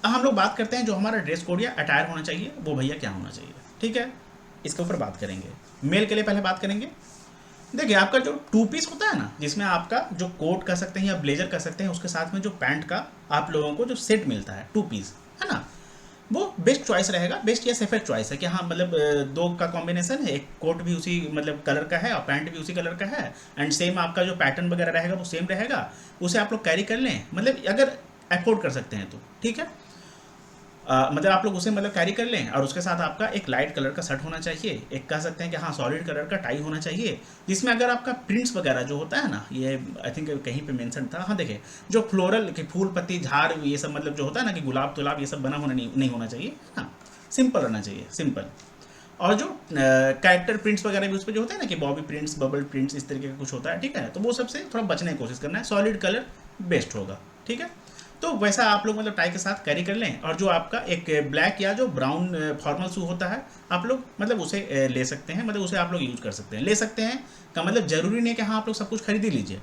अब हम लोग बात करते हैं जो हमारा ड्रेस कोड या अटायर होना चाहिए वो भैया क्या होना चाहिए, ठीक है, इसके ऊपर बात करेंगे। मेल के लिए पहले बात करेंगे। देखिए आपका जो टू पीस होता है ना, जिसमें आपका जो कोट कर सकते हैं या ब्लेजर कर सकते हैं, उसके साथ में जो पैंट का आप लोगों को जो सेट मिलता है टू पीस, है ना, वो बेस्ट चॉइस रहेगा, बेस्ट या सेफर चॉइस है कि हाँ मतलब दो का कॉम्बिनेशन है, एक कोट भी उसी मतलब कलर का है और पैंट भी उसी कलर का है, एंड सेम आपका जो पैटर्न वगैरह रहेगा वो सेम रहेगा, उसे आप लोग कैरी कर लें, मतलब अगर अफोर्ड कर सकते हैं तो ठीक है। मतलब आप लोग उसे मतलब कैरी कर लें, और उसके साथ आपका एक लाइट कलर का शर्ट होना चाहिए, एक कह सकते हैं कि हाँ सॉलिड कलर का टाई होना चाहिए, जिसमें अगर आपका प्रिंट्स वगैरह जो होता है ना, ये आई थिंक कहीं पे मेंशन था, हाँ देखिए जो फ्लोरल के फूल पत्ती झाड़ ये सब मतलब जो होता है ना कि गुलाब तुलाब ये सब बना होना नहीं होना चाहिए, हाँ सिंपल रहना चाहिए, सिंपल। और जो कैरेक्टर प्रिंट्स वगैरह भी उस पर जो होते हैं ना कि बॉबी प्रिंट्स बबल प्रिंट्स इस तरीके का कुछ होता है, ठीक है, तो वो सबसे थोड़ा बचने की कोशिश करना है, सॉलिड कलर बेस्ट होगा, ठीक है। तो वैसा आप लोग मतलब टाई के साथ कैरी कर लें, और जो आपका एक ब्लैक या जो ब्राउन फॉर्मल शू होता है आप लोग मतलब उसे ले सकते हैं, मतलब उसे आप लोग यूज़ कर सकते हैं, ले सकते हैं का मतलब ज़रूरी नहीं कि हाँ आप लोग सब कुछ खरीद ही लीजिए,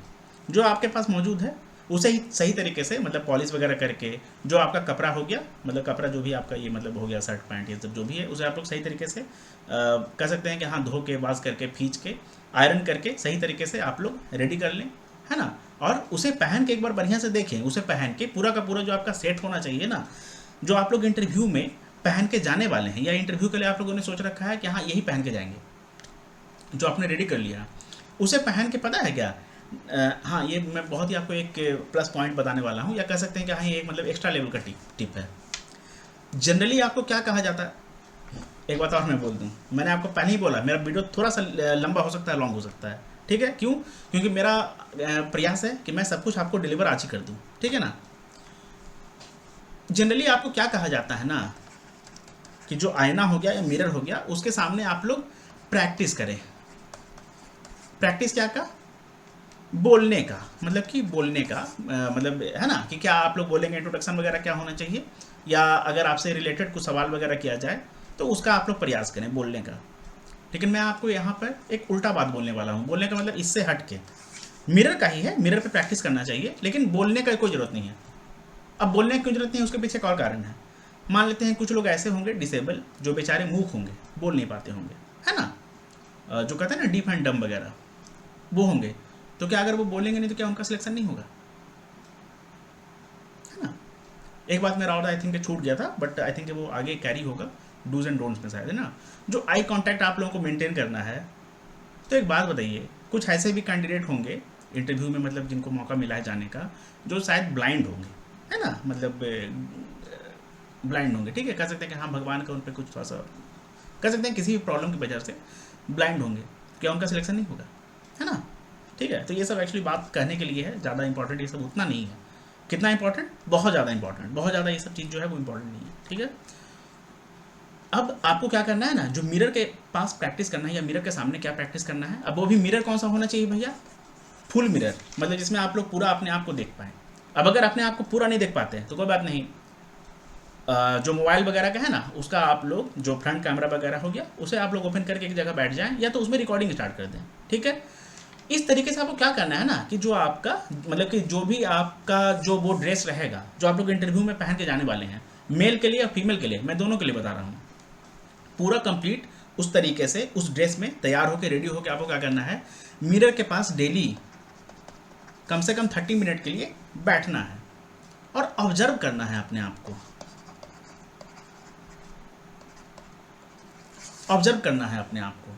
जो आपके पास मौजूद है उसे ही सही तरीके से मतलब पॉलिश वगैरह करके, जो आपका कपड़ा हो गया मतलब कपड़ा जो भी आपका ये मतलब हो गया शर्ट पैंट ये सब जो भी है, उसे आप लोग सही तरीके से कर सकते हैं कि हाँ धो के वाश करके खींच के आयरन करके सही तरीके से आप लोग रेडी कर लें, है ना। और उसे पहन के एक बार बढ़िया से देखें, उसे पहन के पूरा का पूरा जो आपका सेट होना चाहिए ना, जो आप लोग इंटरव्यू में पहन के जाने वाले हैं या इंटरव्यू के लिए आप लोगों ने सोच रखा है कि हाँ यही पहन के जाएंगे, जो आपने रेडी कर लिया उसे पहन के पता है क्या, हाँ ये मैं बहुत ही आपको एक प्लस पॉइंट बताने वाला हूँ, या कह सकते हैं कि हाँ ये एक मतलब एक्स्ट्रा लेवल का टिप है। जनरली आपको क्या कहा जाता है, एक बात और मैं बोल दूं, मैंने आपको पहले ही बोला मेरा वीडियो थोड़ा सा लंबा हो सकता है, लॉन्ग हो सकता है, ठीक है, क्यों, क्योंकि मेरा प्रयास है कि मैं सब कुछ आपको डिलीवर आज ही कर दूं, ठीक है ना। जनरली आपको क्या कहा जाता है ना कि जो आईना हो गया या मिरर हो गया उसके सामने आप लोग प्रैक्टिस करें। प्रैक्टिस क्या का, बोलने का, मतलब कि बोलने का मतलब है ना कि क्या आप लोग बोलेंगे, इंट्रोडक्शन वगैरह क्या होना चाहिए, या अगर आपसे रिलेटेड कुछ सवाल वगैरह किया जाए तो उसका आप लोग प्रयास करें बोलने का। लेकिन मैं आपको यहाँ पर एक उल्टा बात बोलने वाला हूँ, बोलने का मतलब इससे हट के मिरर का ही है, मिरर पे प्रैक्टिस करना चाहिए, लेकिन बोलने का कोई ज़रूरत नहीं है। अब बोलने की कोई ज़रूरत नहीं है, उसके पीछे एक और कारण है। मान लेते हैं कुछ लोग ऐसे होंगे डिसेबल जो बेचारे मूक होंगे, बोल नहीं पाते होंगे, है ना, जो कहते हैं ना डीफ एंड डम वगैरह, वो होंगे, तो क्या अगर वो बोलेंगे नहीं तो क्या उनका सिलेक्शन नहीं होगा, है ना। एक बात मेरा और आई थिंक छूट गया था, बट आई थिंक वो आगे कैरी होगा डूज एंड डोंट्स में शायद, है ना, जो आई कांटेक्ट आप लोगों को मेंटेन करना है। तो एक बात बताइए, कुछ ऐसे भी कैंडिडेट होंगे इंटरव्यू में मतलब जिनको मौका मिला है जाने का, जो शायद ब्लाइंड होंगे, है ना, मतलब ब्लाइंड होंगे, ठीक है, कह सकते हैं कि हाँ भगवान का उन पर कुछ थोड़ा सा कह सकते हैं किसी भी प्रॉब्लम की वजह से ब्लाइंड होंगे, क्या उनका सिलेक्शन नहीं होगा, है ना। ठीक है, तो ये सब एक्चुअली बात कहने के लिए है, ज़्यादा इंपॉर्टेंट ये सब उतना नहीं है। कितना इंपॉर्टेंट, बहुत ज़्यादा इंपॉर्टेंट, बहुत ज़्यादा ये सब चीज़ जो है वो इंपॉर्टेंट नहीं है, ठीक है। अब आपको क्या करना है ना, जो मिरर के पास प्रैक्टिस करना है या मिरर के सामने क्या प्रैक्टिस करना है, अब वो भी मिरर कौन सा होना चाहिए भैया, फुल मिरर, मतलब जिसमें आप लोग पूरा अपने आप को देख पाएँ। अब अगर अपने आप को पूरा नहीं देख पाते हैं तो कोई बात नहीं, जो मोबाइल वगैरह का है ना उसका आप लोग जो फ्रंट कैमरा वगैरह हो गया उसे आप लोग ओपन करके एक जगह बैठ जाएं, या तो उसमें रिकॉर्डिंग स्टार्ट कर दें, ठीक है। इस तरीके से आपको क्या करना है ना कि जो आपका मतलब कि जो भी आपका जो वो ड्रेस रहेगा जो आप लोग इंटरव्यू में पहन के जाने वाले हैं, मेल के लिए और फीमेल के लिए, मैं दोनों के लिए बता रहा हूँ, पूरा कंप्लीट उस तरीके से उस ड्रेस में तैयार होकर रेडी होकर आपको क्या करना है, मिरर के पास डेली कम से कम 30 मिनट के लिए बैठना है और ऑब्जर्व करना है अपने आप को, ऑब्जर्व करना है अपने आप को।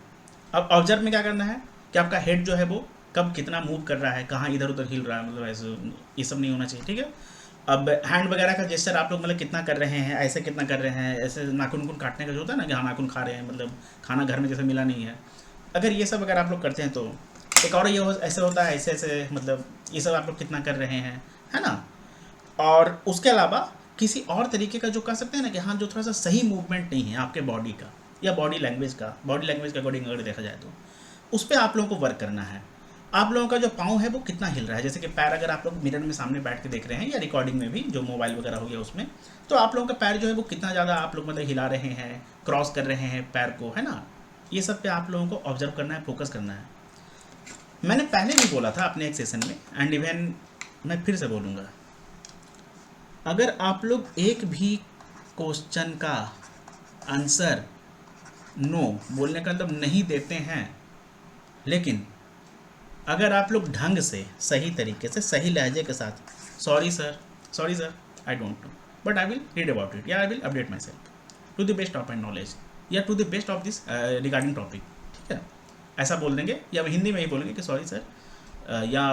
अब ऑब्जर्व में क्या करना है कि आपका हेड जो है वो कब कितना मूव कर रहा है, कहाँ इधर उधर हिल रहा है, मतलब ऐसे ये सब नहीं होना चाहिए, ठीक है। अब हैंड वगैरह का जेस्चर आप लोग मतलब कितना कर रहे हैं, ऐसे कितना कर रहे हैं, ऐसे नाखून उखून काटने का जो होता है ना कि हाँ नाखून खा रहे हैं, मतलब खाना घर में जैसे मिला नहीं है, अगर ये सब अगर आप लोग करते हैं तो एक और ये ऐसे होता है, ऐसे ऐसे मतलब ये सब आप लोग कितना कर रहे हैं, है ना। और उसके अलावा किसी और तरीके का जो कह सकते हैं ना कि हाँ जो थोड़ा सा सही मूवमेंट नहीं है आपके बॉडी का या बॉडी लैंग्वेज के अकॉर्डिंग अगर देखा जाए तो उस पर आप लोगों को वर्क करना है। आप लोगों का जो पाँव है वो कितना हिल रहा है, जैसे कि पैर अगर आप लोग मिरर में सामने बैठ के देख रहे हैं या रिकॉर्डिंग में भी जो मोबाइल वगैरह हो गया उसमें, तो आप लोगों का पैर जो है वो कितना ज़्यादा आप लोग मतलब हिला रहे हैं, क्रॉस कर रहे हैं पैर को, है ना। ये सब पे आप लोगों को ऑब्जर्व करना है, फोकस करना है। मैंने पहले भी बोला था अपने एक सेशन में, एंड इवन मैं फिर से बोलूँगा, अगर आप लोग एक भी क्वेश्चन का आंसर नो बोलने का मतलब नहीं देते हैं, लेकिन अगर आप लोग ढंग से सही तरीके से सही लहजे के साथ sorry sir I don't know but I will read about it या I will update myself to the best of my knowledge या to the best of this regarding topic, ठीक है, ऐसा बोल देंगे या हिंदी में ही बोलेंगे कि सॉरी सर या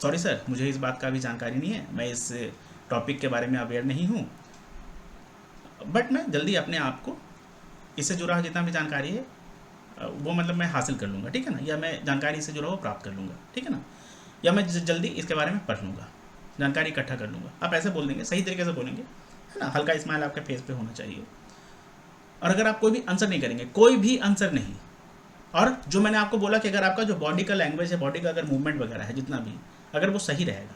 सॉरी सर मुझे इस बात का भी जानकारी नहीं है, मैं इस टॉपिक के बारे में अवेयर नहीं हूँ, बट मैं जल्दी अपने आप को इससे जुड़ा हुआ जितना भी जानकारी है वो मतलब मैं हासिल कर लूँगा, ठीक है ना, या मैं जानकारी से जुड़ा हुआ प्राप्त कर लूँगा, ठीक है ना, या मैं जल्दी इसके बारे में पढ़ लूँगा, जानकारी इकट्ठा कर लूँगा। आप ऐसे बोल देंगे, सही तरीके से बोलेंगे, है ना, हल्का स्माइल आपके फेस पे होना चाहिए। और अगर आप कोई भी आंसर नहीं करेंगे, कोई भी आंसर नहीं, और जो मैंने आपको बोला कि अगर आपका जो बॉडी का लैंग्वेज है, बॉडी का अगर मूवमेंट वगैरह है जितना भी, अगर वो सही रहेगा,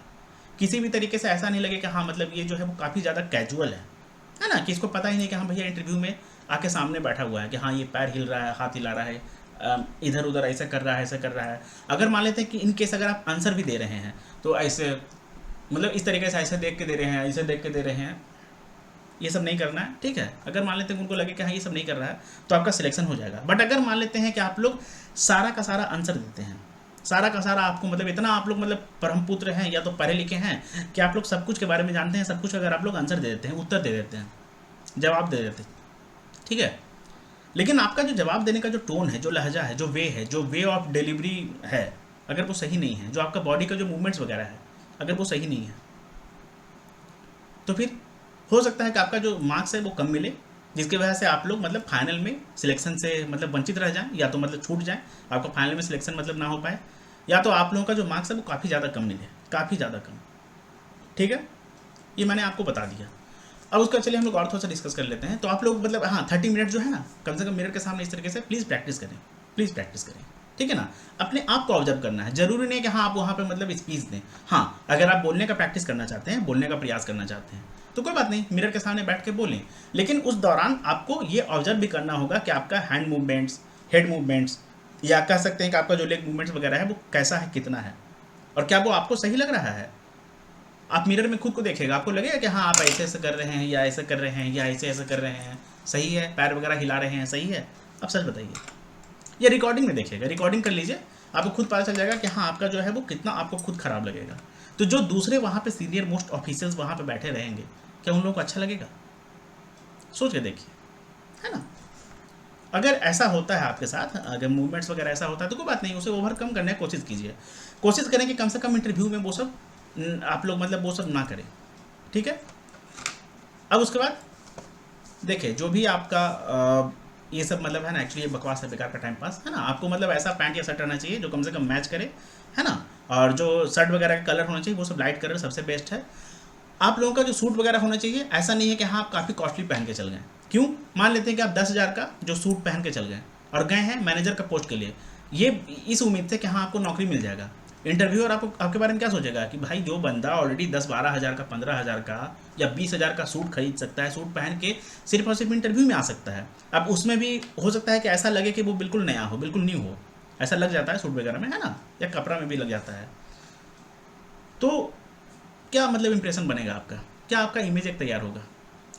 किसी भी तरीके से ऐसा नहीं लगे कि हाँ मतलब ये जो है वो काफ़ी ज़्यादा कैजुअल है ना, कि इसको पता ही नहीं कि हाँ भैया इंटरव्यू में आके सामने बैठा हुआ है कि हाँ ये पैर हिल रहा है, हाथ हिला रहा है, इधर उधर ऐसे कर रहा है, ऐसे कर रहा है। अगर मान लेते हैं कि इन केस अगर आप आंसर भी दे रहे हैं तो ऐसे मतलब इस तरीके से ऐसे देख के दे रहे हैं, ऐसे देख के दे रहे हैं, ये सब नहीं करना है, ठीक है। अगर मान लेते हैं उनको लगे कि हाँ ये सब नहीं कर रहा है तो आपका सिलेक्शन हो जाएगा। बट अगर मान लेते हैं कि आप लोग सारा का सारा आंसर देते हैं, सारा का सारा आपको मतलब इतना आप लोग मतलब परमपुत्र हैं या तो पढ़े लिखे हैं कि आप लोग सब कुछ के बारे में जानते हैं, सब कुछ अगर आप लोग आंसर दे देते हैं, उत्तर दे देते हैं, जवाब दे देते हैं, ठीक है, लेकिन आपका जो जवाब देने का जो टोन है, जो लहजा है, जो वे ऑफ डिलीवरी है, अगर वो सही नहीं है, जो आपका बॉडी का जो मूवमेंट्स वगैरह है अगर वो सही नहीं है, तो फिर हो सकता है कि आपका जो मार्क्स है वो कम मिले, जिसकी वजह से आप लोग मतलब फाइनल में सिलेक्शन से मतलब वंचित रह जाएं, या तो मतलब छूट जाएं, आपका फाइनल में सिलेक्शन मतलब ना हो पाए, या तो आप लोगों का जो मार्क्स है वो काफ़ी ज़्यादा कम मिले, काफ़ी ज़्यादा कम, ठीक है, ये मैंने आपको बता दिया। अब उसका चलिए हम लोग और थोड़ा सा डिस्कस कर लेते हैं। तो आप लोग मतलब हाँ 30 मिनट जो है ना, कम से कम मिरर के सामने इस तरीके से प्लीज़ प्रैक्टिस करें, प्लीज़ प्रैक्टिस करें, ठीक है ना। अपने आप को ऑब्जर्व करना है, जरूरी नहीं कि हाँ आप वहाँ पे मतलब स्पीच दें। हाँ अगर आप बोलने का प्रैक्टिस करना चाहते हैं, बोलने का प्रयास करना चाहते हैं तो कोई बात नहीं, मिरर के सामने बैठ के बोलें, लेकिन उस दौरान आपको ये ऑब्जर्व भी करना होगा कि आपका हैंड मूवमेंट्स, हेड मूवमेंट्स, या कह सकते हैं कि आपका जो लेग मूवमेंट्स वगैरह है वो कैसा है, कितना है, और क्या वो आपको सही लग रहा है। आप मिरर में खुद को देखेगा, आपको लगेगा कि हाँ आप ऐसे ऐसे कर रहे हैं, या ऐसे कर रहे हैं, या ऐसे ऐसे कर रहे हैं, सही है, पैर वगैरह हिला रहे हैं, सही है। अब सच बताइए, या रिकॉर्डिंग में देखिएगा, रिकॉर्डिंग कर लीजिए, आपको खुद पता चल जाएगा कि हाँ आपका जो है वो कितना आपको खुद खराब लगेगा। तो जो दूसरे वहाँ पे सीनियर मोस्ट ऑफिसर्स वहाँ पे बैठे रहेंगे, क्या उन लोगों को अच्छा लगेगा? सोच के देखिए, है ना। अगर ऐसा होता है आपके साथ, अगर मूवमेंट्स वगैरह ऐसा होता है तो कोई बात नहीं, उसे ओवरकम करने की कोशिश कीजिए, कोशिश करें कि कम से कम इंटरव्यू में वो सब आप लोग मतलब वो सब ना करें, ठीक है। अब उसके बाद देखिए, जो भी आपका ये सब मतलब है ना, एक्चुअली ये बकवास है, बेकार का टाइम पास है ना। आपको मतलब ऐसा पैंट या शर्ट रहना चाहिए जो कम से कम मैच करे, है ना, और जो शर्ट वगैरह का कलर होना चाहिए वो सब लाइट कलर सबसे बेस्ट है। आप लोगों का जो सूट वगैरह होना चाहिए, ऐसा नहीं है कि हाँ आप काफ़ी कॉस्टली पहन के चल गए। क्यों? मान लेते हैं कि आप 10,000 का जो सूट पहन के चल गए और गए हैं मैनेजर का पोस्ट के लिए, ये इस उम्मीद से कि हाँ आपको नौकरी मिल जाएगा। इंटरव्यूअर आपके बारे में क्या सोचेगा कि भाई जो बंदा ऑलरेडी 10-12 हज़ार का, 15 हज़ार का या 20 हज़ार का सूट खरीद सकता है, सूट पहन के सिर्फ और सिर्फ इंटरव्यू में आ सकता है। अब उसमें भी हो सकता है कि ऐसा लगे कि वो बिल्कुल नया हो, बिल्कुल न्यू हो, ऐसा लग जाता है सूट वगैरह में, है ना, या कपड़ा में भी लग जाता है। तो क्या मतलब इंप्रेशन बनेगा आपका, क्या आपका इमेज एक तैयार होगा,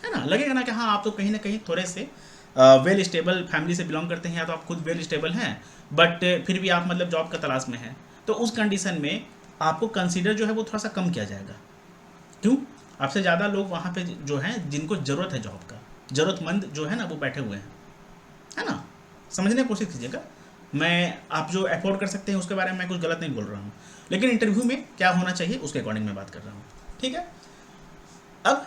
है ना। लगेगा ना कि हाँ आप तो कहीं ना कहीं थोड़े से वेल स्टेबल फैमिली से बिलोंग करते हैं, या तो आप खुद वेल स्टेबल हैं, बट फिर भी आप मतलब जॉब का तलाश में हैं। तो उस कंडीशन में आपको कंसीडर जो है वो थोड़ा सा कम किया जाएगा। क्यों? आपसे ज़्यादा लोग वहाँ पे जो हैं जिनको ज़रूरत है जॉब का, ज़रूरतमंद जो है ना वो बैठे हुए हैं, है ना। समझने की कोशिश कीजिएगा, मैं आप जो अफोर्ड कर सकते हैं उसके बारे में मैं कुछ गलत नहीं बोल रहा हूँ, लेकिन इंटरव्यू में क्या होना चाहिए उसके अकॉर्डिंग मैं बात कर रहा हूँ, ठीक है। अब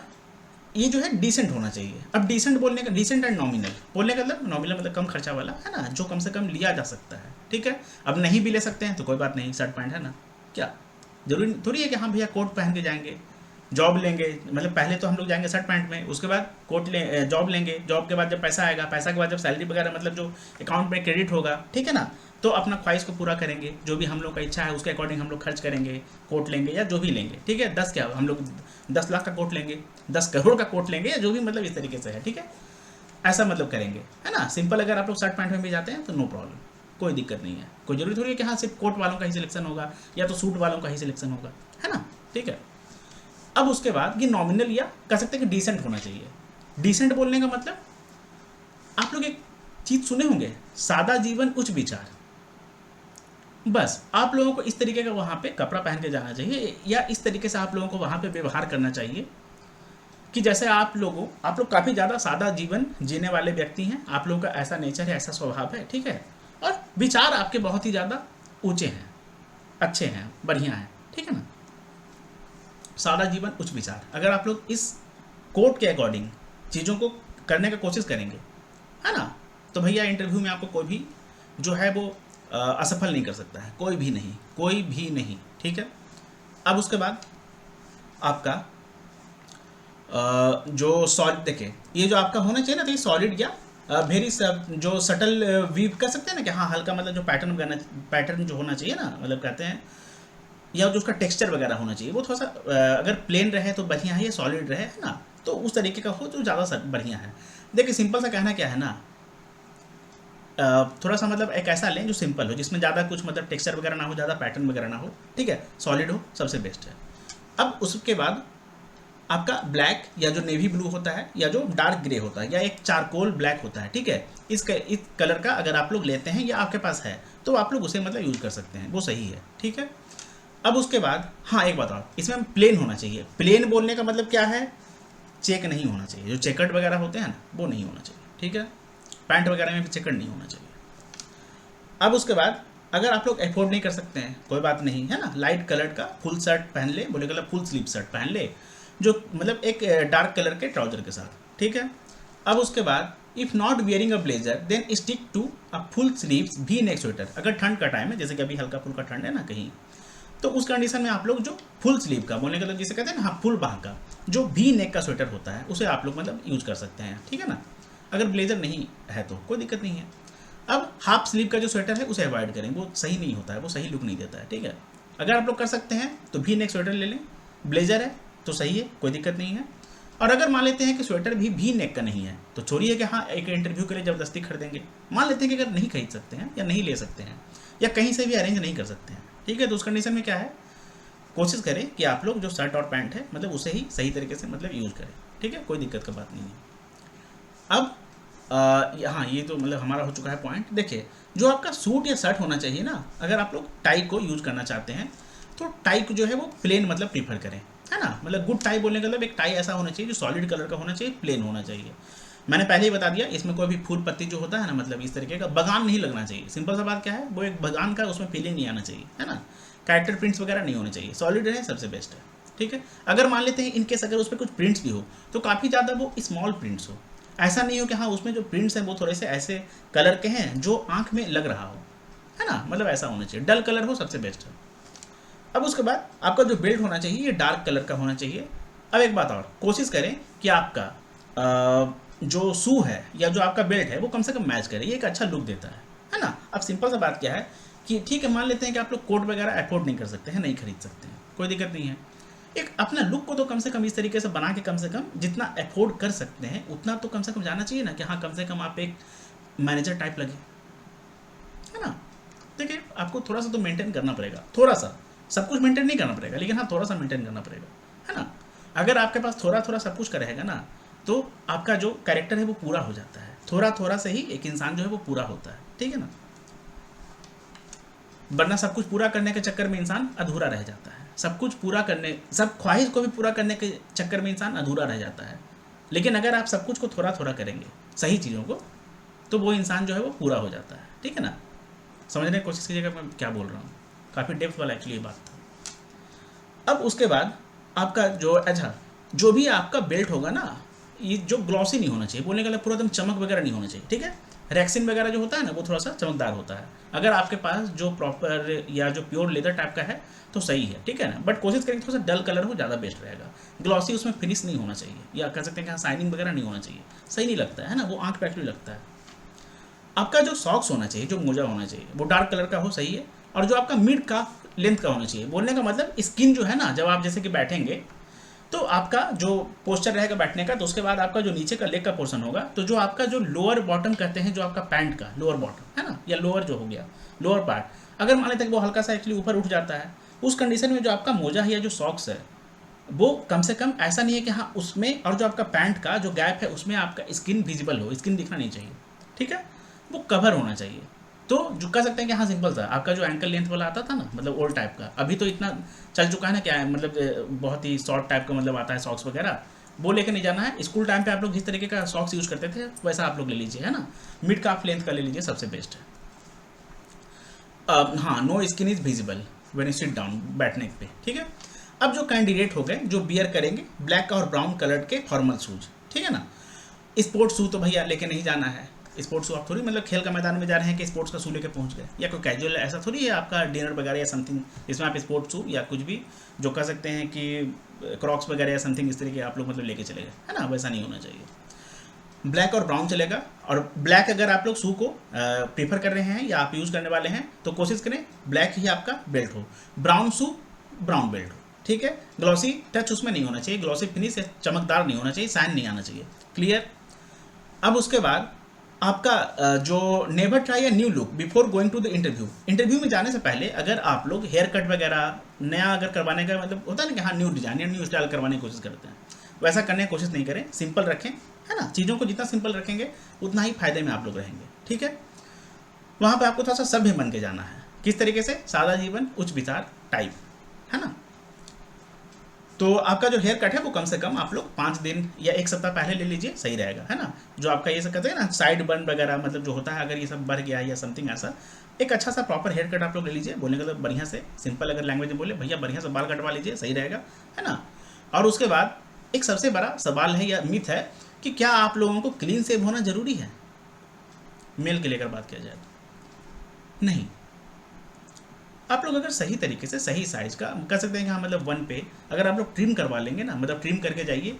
ये जो है डिसेंट होना चाहिए। अब डिसेंट बोलने का, डिसेंट एंड नॉमिनल बोलने का मतलब, नॉमिनल मतलब कम खर्चा वाला, है ना, जो कम से कम लिया जा सकता है, ठीक है। अब नहीं भी ले सकते हैं तो कोई बात नहीं, शर्ट पैंट है ना, क्या जरूरी थोड़ी है कि हाँ भैया कोट पहन के जाएंगे, जॉब लेंगे, मतलब पहले तो हम लोग जाएंगे शर्ट पैंट में, उसके बाद कोट ले जॉब लेंगे, जॉब के बाद जब पैसा आएगा, पैसा के बाद जब सैलरी वगैरह मतलब जो अकाउंट में क्रेडिट होगा, ठीक है ना, तो अपना ख्वाहिश को पूरा करेंगे, जो भी हम लोग का इच्छा है उसके अकॉर्डिंग हम लोग खर्च करेंगे, कोट लेंगे या जो भी लेंगे, ठीक है। 10 क्या हम लोग 10 लाख का कोट लेंगे, 10 करोड़ का कोट लेंगे, या जो भी मतलब इस तरीके से है, ठीक है, ऐसा मतलब करेंगे, है ना। सिंपल अगर आप लोग शर्ट पैंट में भी जाते हैं तो नो प्रॉब्लम, कोई दिक्कत नहीं है, कोई जरूरी थोड़ी है कि हाँ सिर्फ कोट वालों का ही सिलेक्शन होगा या तो सूट वालों का ही सिलेक्शन होगा, है ना, ठीक है। अब उसके बाद ये नॉमिनल या कह सकते हैं कि डिसेंट होना चाहिए। डिसेंट बोलने का मतलब आप लोग एक चीज सुने होंगे, सादा जीवन उच्च विचार। बस आप लोगों को इस तरीके का वहां पे कपड़ा पहन के जाना चाहिए, या इस तरीके से आप लोगों को वहां पे व्यवहार करना चाहिए कि जैसे आप लोग काफ़ी ज़्यादा सादा जीवन जीने वाले व्यक्ति हैं, आप लोगों का ऐसा नेचर है, ऐसा स्वभाव है, ठीक है, और विचार आपके बहुत ही ज़्यादा ऊंचे हैं, अच्छे हैं, बढ़िया हैं, ठीक है ना। सादा जीवन उच्च विचार, अगर आप लोग इस कोड के अकॉर्डिंग चीज़ों को करने का कोशिश करेंगे, है ना, तो भैया इंटरव्यू में आपको कोई भी जो है वो असफल नहीं कर सकता है, कोई भी नहीं, ठीक है। अब उसके बाद आपका जो सॉलिड, देखिए ये जो आपका होना चाहिए ना, तो ये सॉलिड या वेरी जो सटल वीव कर सकते हैं ना, कि हाँ हल्का, मतलब जो पैटर्न जो होना चाहिए ना, मतलब कहते हैं, या जो उसका टेक्सचर वगैरह होना चाहिए वो थोड़ा सा अगर प्लेन रहे तो बढ़िया है, या सॉलिड रहे, है ना, तो उस तरीके का हो तो ज़्यादा बढ़िया है। देखिए सिंपल सा कहना क्या है ना, थोड़ा सा मतलब एक ऐसा लें जो सिंपल हो, जिसमें ज़्यादा कुछ मतलब टेक्सचर वगैरह ना हो, ज़्यादा पैटर्न वगैरह ना हो, ठीक है, सॉलिड हो, सबसे बेस्ट है। अब उसके बाद आपका ब्लैक या जो नेवी ब्लू होता है, या जो डार्क ग्रे होता है, या एक चारकोल ब्लैक होता है, ठीक है, इस कलर का अगर आप लोग लेते हैं या आपके पास है तो आप लोग उसे मतलब यूज कर सकते हैं, वो सही है, ठीक है। अब उसके बाद हाँ एक बात और, इसमें प्लेन होना चाहिए। प्लेन बोलने का मतलब क्या है, चेक नहीं होना चाहिए, जो चेकर्ड वगैरह होते हैं ना वो नहीं होना चाहिए, ठीक है, पैंट वगैरह में भी चेकर्ड नहीं होना चाहिए। अब उसके बाद अगर आप लोग अफोर्ड नहीं कर सकते हैं कोई बात नहीं, है ना, लाइट कलर का फुल शर्ट पहन ले, बोले कलर फुल स्लीव शर्ट पहन ले, जो मतलब एक डार्क कलर के ट्राउजर के साथ, ठीक है। अब उसके बाद if not wearing a blazer then stick to a full sleeves V neck sweater. अगर ठंड का टाइम है, जैसे कि अभी हल्का फुल्का ठंड है ना कहीं, तो उस कंडीशन में आप लोग जो फुल स्लीव का, बोलने का मतलब जिसे कहते हैं ना, हाँ फुल बाह का जो वी नेक का स्वेटर होता है, उसे आप लोग मतलब यूज कर सकते हैं, ठीक है ना। अगर ब्लेजर नहीं है तो कोई दिक्कत नहीं है। अब हाफ स्लीव का जो स्वेटर है उसे अवॉइड करें, वो सही नहीं होता है, वो सही लुक नहीं देता है, ठीक है। अगर आप लोग कर सकते हैं तो वी नेक स्वेटर ले लें, ब्लेजर है तो सही है, कोई दिक्कत नहीं है। और अगर मान लेते हैं कि स्वेटर भी वी नेक का नहीं है, तो छोड़िए कि हाँ एक इंटरव्यू के लिए ज़बरदस्ती खरीदेंगे, मान लेते हैं कि अगर नहीं खरीद सकते हैं या नहीं ले सकते हैं या कहीं से भी अरेंज नहीं कर सकते हैं, ठीक है, तो उस कंडीशन में क्या है, कोशिश करें कि आप लोग जो शर्ट और पैंट है मतलब उसे ही सही तरीके से मतलब यूज़ करें, ठीक है, कोई दिक्कत का बात नहीं है। अब हाँ ये तो मतलब हमारा हो चुका है पॉइंट। देखिए जो आपका सूट या शर्ट होना चाहिए ना, अगर आप लोग टाई को यूज़ करना चाहते हैं तो टाई को जो है वो प्लेन मतलब प्रीफर करें, है ना, मतलब गुड टाई बोलने का मतलब एक टाई ऐसा होना चाहिए जो सॉलिड कलर का होना चाहिए, प्लेन होना चाहिए। मैंने पहले ही बता दिया, इसमें कोई भी फूल पत्ती जो होता है ना, मतलब इस तरीके का बगान नहीं लगना चाहिए, सिंपल सा बात क्या है, वो एक बगान का उसमें फीलिंग नहीं आना चाहिए, है ना, कैरेक्टर प्रिंट्स वगैरह नहीं होने चाहिए, सॉलिड रहे सबसे बेस्ट है, ठीक है। अगर मान लेते हैं इनकेस अगर उस पर कुछ प्रिंट्स भी हो तो काफ़ी ज़्यादा वो स्मॉल प्रिंट्स हो, ऐसा नहीं हो कि हाँ उसमें जो प्रिंट्स हैं वो थोड़े से ऐसे कलर के हैं जो आंख में लग रहा हो, है ना, मतलब ऐसा होना चाहिए, डल कलर हो सबसे बेस्ट है। अब उसके बाद आपका जो बेल्ट होना चाहिए ये डार्क कलर का होना चाहिए। अब एक बात और, कोशिश करें कि आपका जो शू है या जो आपका बेल्ट है वो कम से कम मैच करे, ये एक अच्छा लुक देता है ना। अब सिंपल सा बात क्या है कि ठीक है मान लेते हैं कि आप लोग कोट वगैरह अफोर्ड नहीं कर सकते हैं, नहीं खरीद सकते हैं, कोई दिक्कत नहीं है, एक अपना लुक को तो कम से कम इस तरीके से बना के कम से कम जितना अफोर्ड कर सकते हैं उतना तो कम से कम जाना चाहिए ना, कि हाँ कम से कम आप एक मैनेजर टाइप लगे, है ना। देखिए आपको थोड़ा सा तो मेंटेन करना पड़ेगा, थोड़ा सा, सब कुछ मेंटेन नहीं करना पड़ेगा लेकिन हाँ थोड़ा सा मेंटेन करना पड़ेगा, है ना। अगर आपके पास थोड़ा थोड़ा सब कुछ का रहेगा ना तो आपका जो कैरेक्टर है वो पूरा हो जाता है, थोड़ा थोड़ा से ही एक इंसान जो है वो पूरा होता है, ठीक है ना। वरना सब कुछ पूरा करने के चक्कर में इंसान अधूरा रह जाता है, सब कुछ पूरा करने, सब ख्वाहिश को भी पूरा करने के चक्कर में इंसान अधूरा रह जाता है। लेकिन अगर आप सब कुछ को थोड़ा थोड़ा करेंगे, सही चीज़ों को, तो वो इंसान जो है वो पूरा हो जाता है, ठीक है ना। समझने की कोशिश कीजिएगा मैं क्या बोल रहा हूँ, काफ़ी डेप्थ वाला एक्चुअली ये बात था। अब उसके बाद आपका जो अच्छा जो भी आपका बेल्ट होगा ना, ये जो ग्लॉसी नहीं होना चाहिए, बोलने का पूरा एकदम चमक वगैरह नहीं होना चाहिए, ठीक है। रैक्सिन वगैरह जो होता है ना वो थोड़ा सा चमकदार होता है, अगर आपके पास जो प्रॉपर या जो प्योर लेदर टाइप का है तो सही है, ठीक है ना। बट कोशिश करेंगे थोड़ा सा डल कलर हो, ज़्यादा बेस्ट रहेगा। ग्लॉसी उसमें फिनिश नहीं होना चाहिए, या कह सकते हैं कि शाइनिंग वगैरह नहीं होना चाहिए, सही नहीं लगता है ना, वो आँख पे एक्चुअली लगता है। आपका जो सॉक्स होना चाहिए, जो मोजा होना चाहिए वो डार्क कलर का हो, सही है। और जो आपका मिड का लेंथ का होना चाहिए, बोलने का मतलब स्किन जो है ना, जब आप जैसे कि बैठेंगे तो आपका जो पोस्चर रहेगा बैठने का, तो उसके बाद आपका जो नीचे का लेग का पोर्शन होगा, तो जो आपका जो लोअर बॉटम कहते हैं, जो आपका पैंट का लोअर बॉटम है ना, या लोअर जो हो गया लोअर पार्ट, अगर मान लेते हैं कि वो हल्का सा एक्चुअली ऊपर उठ जाता है, उस कंडीशन में जो आपका मोजा है या जो सॉक्स है वो कम से कम ऐसा नहीं है कि हाँ उसमें और जो आपका पैंट का जो गैप है उसमें आपका स्किन विजिबल हो, स्किन दिखना नहीं चाहिए, ठीक है, वो कवर होना चाहिए। तो जो कह सकते हैं कि हाँ सिंपल सा आपका जो एंकल लेंथ वाला आता था ना, मतलब ओल्ड टाइप का, अभी तो इतना चल चुका है ना, क्या है मतलब बहुत ही शॉर्ट टाइप का मतलब आता है सॉक्स वगैरह, वो लेके नहीं जाना है। स्कूल टाइम पे आप लोग जिस तरीके का सॉक्स यूज़ करते थे वैसा आप लोग ले लीजिए, है ना, मिड काफ लेंथ का ले लीजिए, सबसे बेस्ट है। हाँ, no skin is visible when you sit down, बैठने पे, ठीक है। अब जो कैंडिडेट हो गए जो बियर करेंगे ब्लैक और ब्राउन कलर के फॉर्मल शूज, ठीक है ना। स्पोर्ट्स शू तो भैया लेके नहीं जाना है। स्पोर्ट्स शू आप थोड़ी मतलब खेल का मैदान में जा रहे हैं कि स्पोर्ट्स का शू लेके पहुंच गए, या कोई कैजुअल ऐसा थोड़ी है आपका डिनर वगैरह या समथिंग, इसमें आप स्पोर्ट्स शू या कुछ भी जो कह सकते हैं कि क्रॉक्स वगैरह या समथिंग इस तरीके आप लोग मतलब लेके चले गए, है ना, वैसा नहीं होना चाहिए। ब्लैक और ब्राउन चलेगा। और ब्लैक अगर आप लोग शू को प्रीफर कर रहे हैं या आप यूज़ करने वाले हैं तो कोशिश करें ब्लैक ही आपका बेल्ट हो, ब्राउन शू ब्राउन बेल्ट हो, ठीक है। ग्लॉसी टच उसमें नहीं होना चाहिए, ग्लॉसी फिनिश चमकदार नहीं होना चाहिए, साइन नहीं आना चाहिए, क्लियर। अब उसके बाद आपका जो never try a new look before going to the interview, interview में जाने से पहले अगर आप लोग हेयर कट वगैरह नया अगर करवाने का मतलब होता है ना कि हाँ न्यू डिजाइन या न्यू स्टाइल करवाने की कोशिश करते हैं, वैसा करने की कोशिश नहीं करें, सिंपल रखें, है ना। चीज़ों को जितना सिंपल रखेंगे उतना ही फायदे में आप लोग रहेंगे, ठीक है। वहाँ पे आपको थोड़ा सा सभ्य बन के जाना है, किस तरीके से, सादा जीवन उच्च विचार टाइप, है ना। तो आपका जो हेयर कट है वो कम से कम आप लोग 5 दिन या 1 सप्ताह पहले ले लीजिए, सही रहेगा, है ना। जो आपका ये सब कहते हैं ना साइड बन वगैरह मतलब जो होता है, अगर ये सब बढ़ गया या समथिंग ऐसा, एक अच्छा सा प्रॉपर हेयर कट आप लोग ले लीजिए। बोलने का तो बढ़िया से सिंपल अगर लैंग्वेज में बोले, भैया बढ़िया से बाल कटवा लीजिए, सही रहेगा, है ना। और उसके बाद एक सबसे बड़ा सवाल है या मिथ है कि क्या आप लोगों को क्लीन सेव होना जरूरी है मेल के लेकर बात किया जाए तो? नहीं। आप लोग अगर सही तरीके से सही साइज का कह सकते हैं कि हाँ मतलब 1 पे अगर आप लोग ट्रिम करवा लेंगे ना, मतलब ट्रिम करके जाइए,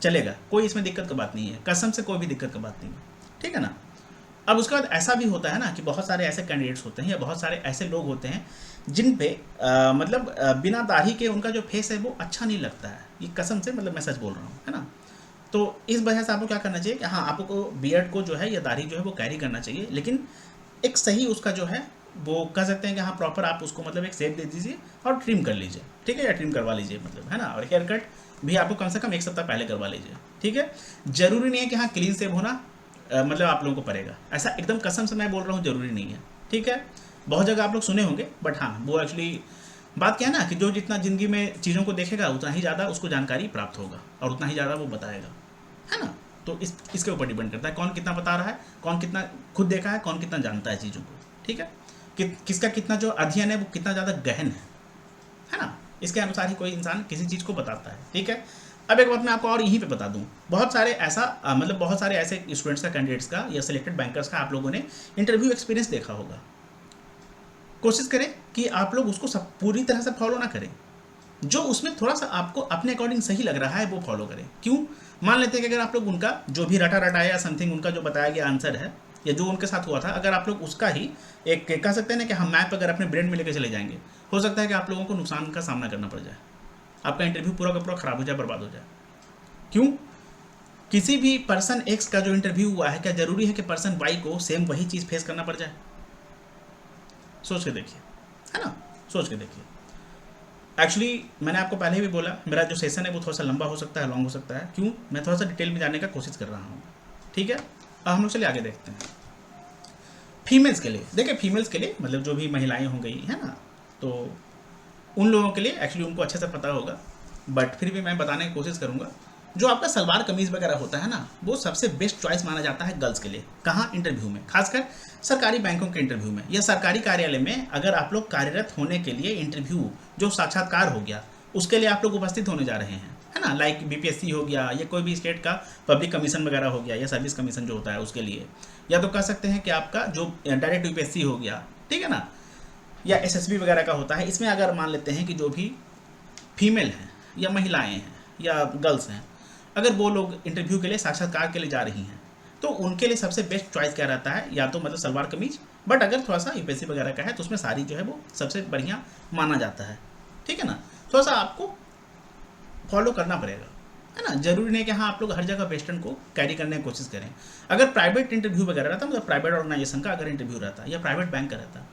चलेगा, कोई इसमें दिक्कत की बात नहीं है, कसम से कोई भी दिक्कत की बात नहीं है, ठीक है ना। अब उसके बाद ऐसा भी होता है ना कि बहुत सारे ऐसे कैंडिडेट्स होते हैं या बहुत सारे ऐसे लोग होते हैं जिन पे मतलब बिना दाढ़ी के उनका जो फेस है वो अच्छा नहीं लगता है, ये कसम से मतलब मैं सच बोल रहा हूँ, है ना। तो इस वजह से आपको क्या करना चाहिए कि हाँ आपको बियर्ड को जो है या दाढ़ी जो है वो कैरी करना चाहिए, लेकिन एक सही उसका जो है वो कह सकते हैं कि हाँ प्रॉपर आप उसको मतलब एक शेप दे दीजिए और ट्रिम कर लीजिए, ठीक है, या ट्रिम करवा लीजिए मतलब, है ना। और हेयर कट भी आपको कम से कम 1 सप्ताह पहले करवा लीजिए, ठीक है। जरूरी नहीं है कि हाँ क्लीन शेव होना मतलब आप लोगों को पड़ेगा, ऐसा एकदम कसम से मैं बोल रहा हूँ, जरूरी नहीं है, ठीक है। बहुत जगह आप लोग सुने होंगे, बट हाँ वो एक्चुअली बात क्या है ना कि जो जितना ज़िंदगी में चीज़ों को देखेगा उतना ही ज़्यादा उसको जानकारी प्राप्त होगा और उतना ही ज़्यादा वो बताएगा, है ना। तो इसके ऊपर डिपेंड करता है कौन कितना बता रहा है, कौन कितना खुद देखा है, कौन कितना जानता है चीज़ों को, ठीक है। किसका कितना जो अध्ययन है वो कितना ज़्यादा गहन है ना, इसके अनुसार ही कोई इंसान किसी चीज़ को बताता है, ठीक है। अब एक बात मैं आपको और यहीं पे बता दूं, बहुत सारे ऐसा मतलब बहुत सारे ऐसे स्टूडेंट्स का, कैंडिडेट्स का या सिलेक्टेड बैंकर्स का आप लोगों ने इंटरव्यू एक्सपीरियंस देखा होगा। कोशिश करें कि आप लोग उसको सब पूरी तरह से फॉलो ना करें, जो उसमें थोड़ा सा आपको अपने अकॉर्डिंग सही लग रहा है वो फॉलो करें। क्यों? मान लेते हैं कि अगर आप लोग उनका जो भी रटा रटाया समथिंग उनका जो बताया गया आंसर है या जो उनके साथ हुआ था, अगर आप लोग उसका ही एक कह सकते हैं ना कि हम मैप अगर अपने ब्रेन में लेकर चले जाएंगे, हो सकता है कि आप लोगों को नुकसान का सामना करना पड़ जाए, आपका इंटरव्यू पूरा का पूरा खराब हो जाए, बर्बाद हो जाए। क्यों? किसी भी पर्सन एक्स का जो इंटरव्यू हुआ है, क्या जरूरी है कि पर्सन वाई को सेम वही चीज़ फेस करना पड़ जाए? सोच के देखिए, है ना, सोच के देखिए। एक्चुअली मैंने आपको पहले भी बोला मेरा जो सेशन है वो थोड़ा सा लंबा हो सकता है, लॉन्ग हो सकता है। क्यों? मैं थोड़ा सा डिटेल में जाने का कोशिश कर रहा हूँ, ठीक है। अब हम लोग चलिए आगे देखते हैं। फीमेल्स के लिए देखिए, फीमेल्स के लिए मतलब जो भी महिलाएं हो गई है ना, तो उन लोगों के लिए एक्चुअली उनको अच्छे से पता होगा, बट फिर भी मैं बताने की कोशिश करूँगा। जो आपका सलवार कमीज़ वगैरह होता है ना, वो सबसे बेस्ट चॉइस माना जाता है गर्ल्स के लिए। कहाँ? इंटरव्यू में, खासकर सरकारी बैंकों के इंटरव्यू में या सरकारी कार्यालय में। अगर आप लोग कार्यरत होने के लिए इंटरव्यू जो साक्षात्कार हो गया उसके लिए आप लोग उपस्थित होने जा रहे हैं, है ना, लाइक बीपीएससी हो गया या कोई भी स्टेट का पब्लिक कमीशन वगैरह हो गया या सर्विस कमीशन जो होता है उसके लिए, या तो कह सकते हैं कि आपका जो डायरेक्ट यूपीएससी हो गया, ठीक है ना, या एसएसबी वगैरह का होता है। इसमें अगर मान लेते हैं कि जो भी फीमेल हैं या महिलाएं हैं या गर्ल्स हैं, अगर वो लोग इंटरव्यू के लिए साक्षात्कार के लिए जा रही हैं तो उनके लिए सबसे बेस्ट चॉइस क्या रहता है? या तो मतलब सलवार कमीज, बट अगर थोड़ा सा यूपीएससी वगैरह का है तो उसमें साड़ी जो है वो सबसे बढ़िया माना जाता है, ठीक है ना। थोड़ा सा आपको फॉलो करना पड़ेगा, है ना। जरूरी नहीं कि हाँ आप लोग हर जगह वेस्टर्न को कैरी करने की कोशिश करें। अगर प्राइवेट इंटरव्यू वगैरह रहता, मतलब प्राइवेट ऑर्गेनाइजेशन का अगर इंटरव्यू रहता या प्राइवेट बैंक का रहता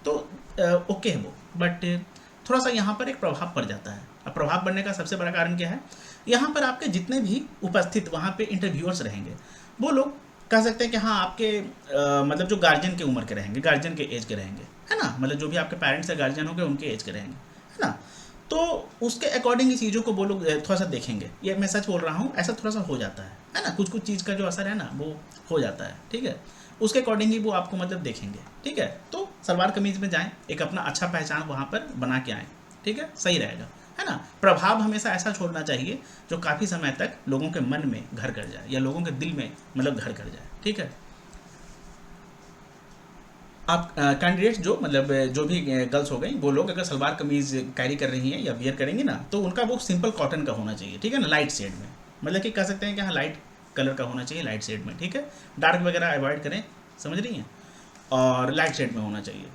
तो ओके है वो, बट थोड़ा सा यहाँ पर एक प्रभाव पड़ जाता है। अब प्रभाव बढ़ने का सबसे बड़ा कारण क्या है, यहाँ पर आपके जितने भी उपस्थित वहाँ पे इंटरव्यूअर्स रहेंगे वो लोग कह सकते हैं कि हाँ आपके मतलब जो गार्जियन की उम्र के रहेंगे, गार्जियन के एज के रहेंगे, है ना, मतलब जो भी आपके पेरेंट्स या गार्जियन होंगे उनके एज के रहेंगे, है ना। तो उसके अकॉर्डिंग ही चीज़ों को वो लोग थोड़ा सा देखेंगे। ये मैं सच बोल रहा हूँ, ऐसा थोड़ा सा हो जाता है ना, कुछ कुछ चीज़ का जो असर है ना वो हो जाता है, ठीक है। उसके अकॉर्डिंग ही वो आपको मतलब देखेंगे, ठीक है। तो सलवार कमीज़ में जाएं, एक अपना अच्छा पहचान वहाँ पर बना के आएँ, ठीक है, सही रहेगा, है ना। प्रभाव हमेशा ऐसा छोड़ना चाहिए जो काफ़ी समय तक लोगों के मन में घर कर जाए या लोगों के दिल में मतलब घर कर जाए, ठीक है। आप कैंडिडेट्स जो मतलब जो भी गर्ल्स हो गई वो लोग अगर सलवार कमीज़ कैरी कर रही हैं या वियर करेंगी ना, तो उनका वो सिंपल कॉटन का होना चाहिए, ठीक है ना, लाइट शेड में, मतलब कि कह सकते हैं कि हाँ लाइट कलर का होना चाहिए, लाइट शेड में, ठीक है। डार्क वगैरह अवॉइड करें, समझ रही हैं, और लाइट शेड में होना चाहिए।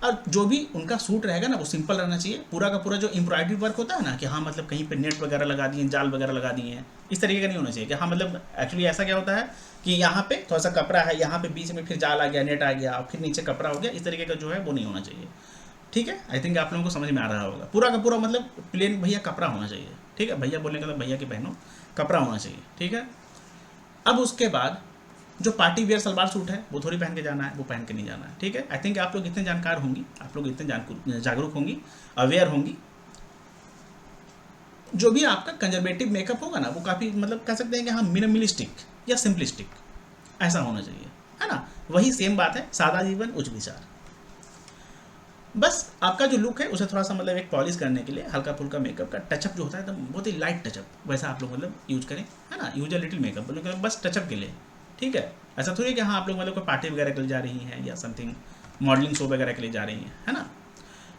और जो भी उनका सूट रहेगा ना वो सिंपल रहना चाहिए, पूरा का पूरा जो एम्ब्रॉयडरी वर्क होता है ना कि हाँ मतलब कहीं पे नेट वगैरह लगा दिए, जाल वगैरह लगा दिए हैं, इस तरीके का नहीं होना चाहिए कि हाँ मतलब एक्चुअली ऐसा क्या होता है कि यहाँ पे थोड़ा सा कपड़ा है, यहाँ पे बीच में फिर जाल आ गया, नेट आ गया, फिर नीचे कपड़ा हो गया, इस तरीके का जो है वो नहीं होना चाहिए, ठीक है। आई थिंक आप लोगों को समझ में आ रहा होगा, पूरा का पूरा मतलब प्लेन भैया कपड़ा होना चाहिए, ठीक है। भैया बोलने का मतलब भैया की बहनों कपड़ा होना चाहिए, ठीक है। अब उसके बाद जो पार्टी वेयर सलवार सूट है वो थोड़ी पहन के जाना है, वो पहन के नहीं जाना है, ठीक है। आई थिंक आप लोग इतने जानकार होंगी, आप लोग इतने जागरूक होंगी, अवेयर होंगी। जो भी आपका कंजर्वेटिव मेकअप होगा ना वो काफ़ी मतलब कह सकते हैं कि हाँ मिनिमलिस्टिक या सिंपलिस्टिक ऐसा होना चाहिए, है ना। वही सेम बात है, सादा जीवन उच्च विचार। बस आपका जो लुक है उसे थोड़ा सा मतलब एक पॉलिश करने के लिए हल्का फुल्का मेकअप का टचअप जो होता है एकदम बहुत ही लाइट टचअप, वैसा आप लोग मतलब यूज करें, है ना। यूज अ लिटिल मेकअप मतलब बस टचअप के लिए, ठीक है। ऐसा थोड़ी है कि हाँ आप लोग मतलब कोई पार्टी वगैरह के लिए जा रही हैं या समथिंग मॉडलिंग शो वगैरह के लिए जा रही हैं, है ना।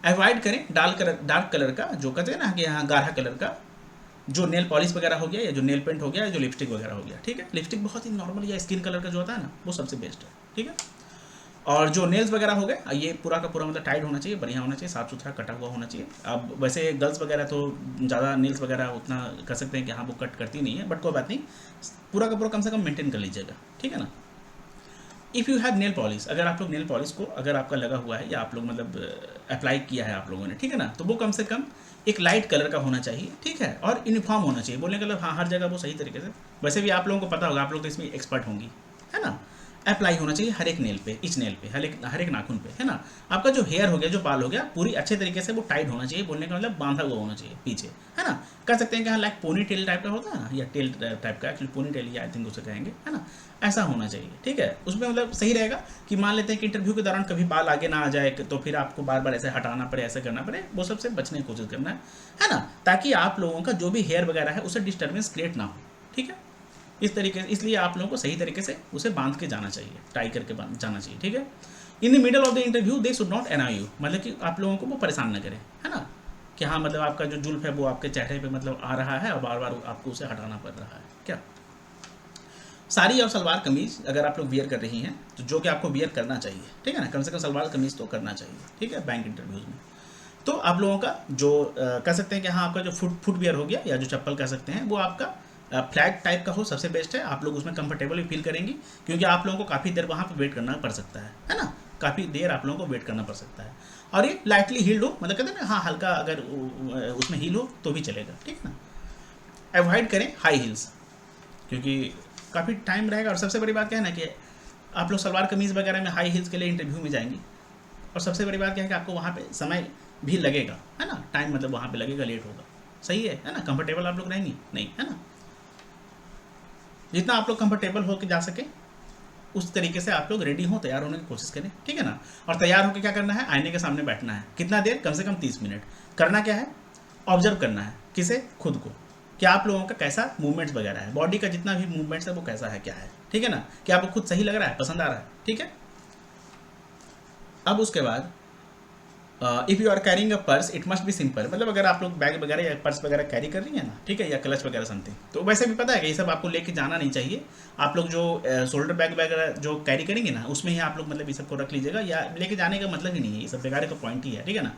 अवॉइड करें डार्क कलर का, जो कहते हैं ना कि हाँ गाढ़ा कलर का, जो नेल पॉलिश वगैरह हो गया या जो नेल पेंट हो गया या जो लिपस्टिक वगैरह हो गया, ठीक है। लिपस्टिक बहुत ही नॉर्मल या स्किन कलर का जो होता है ना वो सबसे बेस्ट है, ठीक है। और जो नेल्स वगैरह हो गए ये पूरा का पूरा मतलब टाइट होना चाहिए, बढ़िया होना चाहिए, साफ सुथरा कटा हुआ होना चाहिए। अब वैसे गर्ल्स वगैरह तो ज़्यादा नेल्स वगैरह उतना कर सकते हैं कि हाँ वो कट करती नहीं है, बट कोई बात नहीं, पूरा का पूरा कम से कम मेंटेन कर लीजिएगा, ठीक है ना। If you have nail polish, अगर आप लोग नेल पॉलिश को अगर आपका लगा हुआ है या आप लोग मतलब अप्लाई किया है आप लोगों ने, ठीक है ना, तो वो कम से कम एक लाइट कलर का होना चाहिए, ठीक है, और यूनिफॉर्म होना चाहिए। बोलने का मतलब हाँ हर जगह वो सही तरीके से, वैसे भी आप लोगों को पता होगा, आप लोग तो इसमें एक्सपर्ट होंगी, है ना। अप्लाई होना चाहिए हर एक नेल पे, इच नेल पे, हर एक नाखून पे, है ना। आपका जो हेयर हो गया, जो बाल हो गया, पूरी अच्छे तरीके से वो टाइट होना चाहिए, बोलने का मतलब बांधा हुआ होना चाहिए पीछे, है ना। कह सकते हैं कि हाँ लाइक पोनी टेल टाइप का होता है ना, या टेल टाइप का, एक्चुअली पोनी टेल या आई थिंक उसे कहेंगे, है ना। ऐसा होना चाहिए, ठीक है। उसमें मतलब सही रहेगा कि मान लेते हैं कि इंटरव्यू के दौरान कभी बाल आगे ना आ जाए तो फिर आपको बार बार ऐसे हटाना पड़े, ऐसे करना पड़े, वो सबसे बचने की कोशिश करना है ना, ताकि आप लोगों का जो भी हेयर वगैरह है उसे डिस्टर्बेंस क्रिएट ना हो, ठीक है। इस तरीके से, इसलिए आप लोगों को सही तरीके से उसे बांध के जाना चाहिए, टाई करके जाना चाहिए, ठीक है। In the middle of the interview they should not annoy you, मतलब कि आप लोगों को वो परेशान न करें, है ना, कि हाँ मतलब आपका जो जुल्फ है वो आपके चेहरे पे मतलब आ रहा है और बार बार आपको उसे हटाना पड़ रहा है क्या। साड़ी और सलवार कमीज़ अगर आप लोग वियर कर रही हैं तो जो कि आपको वियर करना चाहिए, ठीक है ना, कम से कम सलवार कमीज़ तो करना चाहिए, ठीक है, बैंक इंटरव्यूज़ में। तो आप लोगों का जो कह सकते हैं कि हाँ आपका जो फुटवियर हो गया या जो चप्पल कह सकते हैं वो आपका फ्लैट टाइप का हो, सबसे बेस्ट है। आप लोग उसमें कंफर्टेबल भी फील करेंगी, क्योंकि आप लोगों को काफ़ी देर वहाँ पर वेट करना पड़ सकता है ना, काफ़ी देर आप लोगों को वेट करना पड़ सकता है। और ये लाइटली हील्ड हो, मतलब कहते हैं ना हाँ हल्का अगर उसमें हील हो तो भी चलेगा, ठीक है ना। अवॉइड करें हाई हील्स, क्योंकि काफ़ी टाइम रहेगा। और सबसे बड़ी बात क्या है ना कि आप लोग सलवार कमीज़ वगैरह में हाई हील्स के लिए इंटरव्यू में जाएंगी, और सबसे बड़ी बात क्या है कि आपको वहाँ पे समय भी लगेगा, है ना, टाइम मतलब वहाँ पे लगेगा, लेट होगा, सही है ना। कंफर्टेबल आप लोग रहेंगी नहीं, है ना। जितना आप लोग कंफर्टेबल होकर जा सके उस तरीके से आप लोग रेडी हो, तैयार होने की कोशिश करें, ठीक है ना। और तैयार होकर क्या करना है, आईने के सामने बैठना है, कितना देर, कम से कम 30 मिनट। करना क्या है, ऑब्जर्व करना है, किसे, खुद को, कि आप लोगों का कैसा मूवमेंट्स वगैरह है, बॉडी का जितना भी मूवमेंट्स है वो कैसा है, क्या है, ठीक है ना, कि आपको खुद सही लग रहा है, पसंद आ रहा है, ठीक है। अब उसके बाद if you are carrying a purse it must be simple, मतलब अगर आप लोग बैग वगैरह या पर्स वगैरह कैरी कर रही हैं ना, ठीक है, या क्लच वगैरह समथिंग, तो वैसे भी पता है कि ये सब आपको लेके जाना नहीं चाहिए। आप लोग जो शोल्डर बैग वगैरह जो कैरी करेंगे ना उसमें ही आप लोग मतलब ये सब को रख लीजिएगा, या लेके जाने का मतलब ही नहीं है, ये सब बेकार का पॉइंट ही है, ठीक है ना।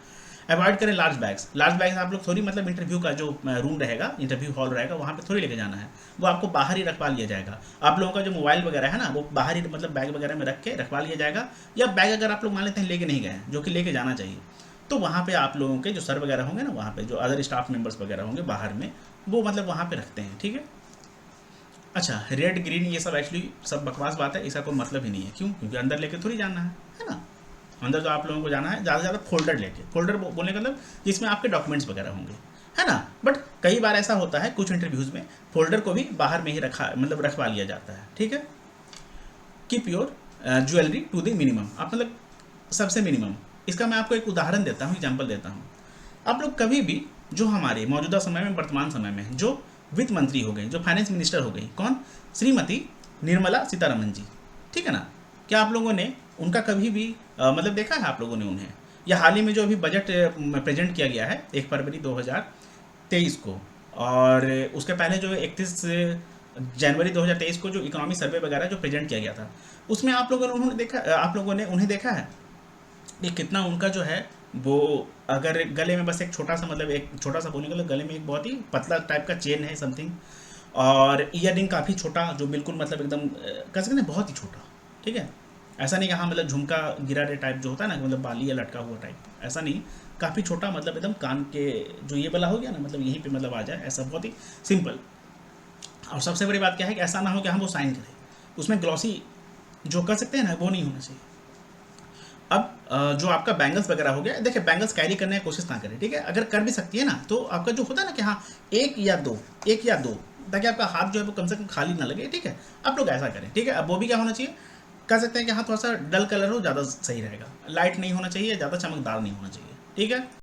अवॉइड करें लार्ज बैग्स आप लोग थोड़ी मतलब इंटरव्यू का जो रूम रहेगा, इंटरव्यू हॉल रहेगा, वहाँ पे थोड़ी लेके जाना है, वो आपको बाहर ही रखवा लिया जाएगा। आप लोगों का जो मोबाइल वगैरह है ना वो बाहर ही मतलब बैग वगैरह में रख के रखवा लिया जाएगा, या बैग अगर आप लोग मान लेते हैं लेके नहीं गए हैं, जो कि लेके जाना चाहिए, तो वहाँ पे आप लोगों के जो सर वगैरह होंगे ना, वहाँ पे जो अदर स्टाफ मेंबर्स वगैरह होंगे बाहर में, वो मतलब वहाँ पे रखते हैं, ठीक है। अच्छा, रेड ग्रीन ये सब एक्चुअली सब बकवास बात है, इसका कोई मतलब ही नहीं है। क्यों? क्योंकि अंदर लेके थोड़ी जाना है ना। अंदर तो आप लोगों को जाना है ज़्यादा से ज़्यादा फोल्डर लेके, फोल्डर बोलने का मतलब जिसमें आपके डॉक्यूमेंट्स वगैरह होंगे, है ना। बट कई बार ऐसा होता है कुछ इंटरव्यूज़ में फोल्डर को भी बाहर में ही रखा मतलब रखवा लिया जाता है, ठीक है। Keep your jewellery to the minimum, आप मतलब सबसे मिनिमम। इसका मैं आपको एक उदाहरण देता हूँ, एग्जाम्पल देता हूँ। आप लोग कभी भी जो हमारे मौजूदा समय में, वर्तमान समय में जो वित्त मंत्री हो गई, जो फाइनेंस मिनिस्टर हो गई, कौन? श्रीमती निर्मला सीतारमन जी, ठीक है ना। क्या आप लोगों ने उनका कभी भी मतलब देखा है आप लोगों ने उन्हें? या हाल ही में जो अभी बजट प्रेजेंट किया गया है 1 फरवरी 2023 को, और उसके पहले जो 31 जनवरी 2023 को जो इकोनॉमी सर्वे वगैरह जो प्रेजेंट किया गया था, उसमें आप लोगों ने उन्हें देखा है कि कितना उनका जो है वो, अगर गले में बस एक छोटा सा, मतलब एक छोटा सा बोलने का, गले में एक बहुत ही पतला टाइप का चेन है समथिंग, और ईयर रिंग काफ़ी छोटा, जो बिल्कुल मतलब एकदम कह सकते हैं बहुत ही छोटा, ठीक है। ऐसा नहीं कि हाँ मतलब झुमका गिरा रे टाइप जो होता है ना, मतलब बालिया लटका हुआ टाइप, ऐसा नहीं, काफ़ी छोटा, मतलब एकदम कान के जो ये वाला हो गया ना, मतलब यहीं पे मतलब आ जाए, ऐसा बहुत ही सिंपल। और सबसे बड़ी बात क्या है कि ऐसा ना हो कि हम वो साइन करें, उसमें ग्लॉसी जो कर सकते हैं ना, वो नहीं होना चाहिए। अब जो आपका बैंगल्स वगैरह हो गया, देखिए बैंगल्स कैरी करने की कोशिश ना करें, ठीक है। अगर कर भी सकती है ना, तो आपका जो होता है ना कि हाँ एक या दो, ताकि आपका हाथ जो है वो कम से कम खाली ना लगे, ठीक है। आप लोग ऐसा करें, ठीक है। अब वो भी क्या होना चाहिए, कह सकते हैं कि हाँ थोड़ा सा डल कलर हो, ज़्यादा सही रहेगा, लाइट नहीं होना चाहिए, ज़्यादा चमकदार नहीं होना चाहिए, ठीक है।